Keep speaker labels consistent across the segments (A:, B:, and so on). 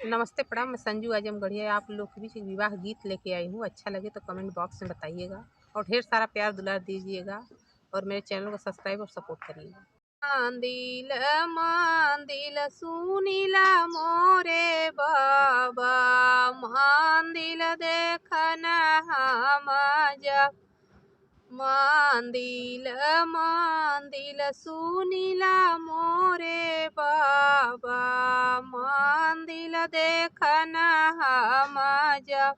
A: नमस्ते प्रणाम, मैं संजू आजमगढ़िया आप लोग के बीच एक विवाह गीत लेके आई हूँ। अच्छा लगे तो कमेंट बॉक्स में बताइएगा और ढेर सारा प्यार दुलार दीजिएगा और मेरे चैनल को सब्सक्राइब और सपोर्ट करिएगा। मांदिल मांदिल सुनीला मोरे बाबा, मांदिल देखना हम जब, मांदिल मांदिल सुनीला मोरे बाबा, मांदिल देखना हम जब,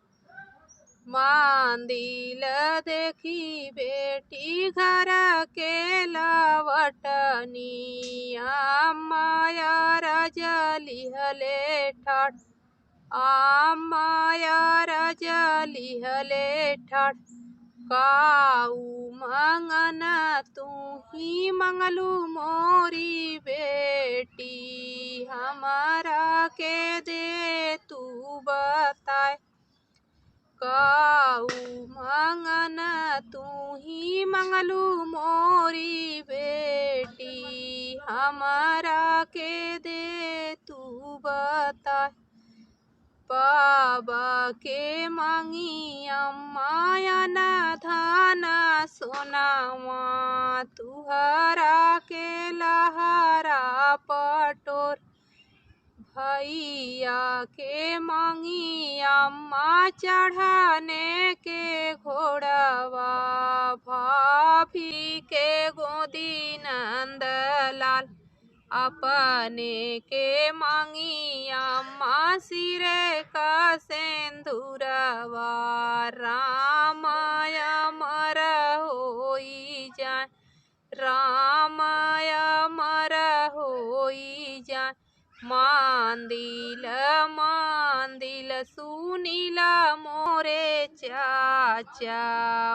A: मांदिल देखी बेटी घर के लवटनी, माया रजली हले ठठ, माया रजली हले ठठ, काऊ मंगन तू ही मंगलू मोरी बेटी, हमारा के दे तू बताए, काऊ मंगन तू ही मंगलू मोरी बेटी, हमारा के दे तू बताए, बाबा के मांगी अम्माया न धाना सोनावा, तुहरा के लहरा पटोर, भैया के मांगी अम्मा चढ़ाने के घोड़वा, भाभी के गोदी नंदलाल, अपने के मांगी अम्मा सिरे का सिंदूरवा, रामाया मर होई जाए, रामाया मर होई जाए, मांदिल मांदिल सुनीला मोरे चाचा,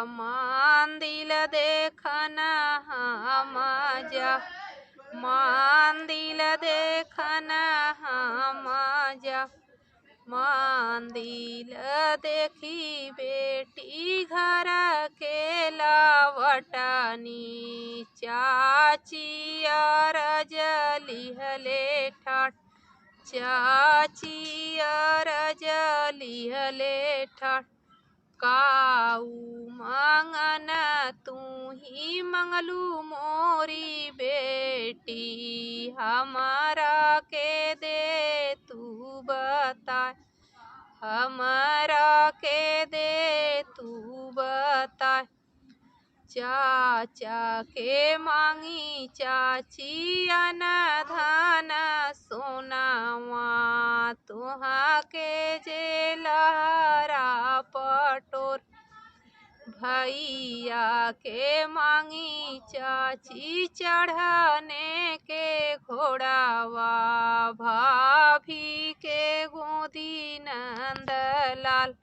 A: मांदिल देखना हम जा, मांदिल देखना हम जा, मांदिल देखी बेटी घर के लवटनी, चाची रजली हले ठठ, चाची रजली हले ठठ, काऊ मंगन तू ही मंगलू मोरी बेटी, हमारा के दे तू बताए, हमारा के दे तू बताए, चाचा के मांगी चाची अन धन सोनावा, तुहा के जे लहरा पटोर, भैया के मांगी चाची चढ़ाने के घोड़ावा, भाभी के गोदी नंदलाल,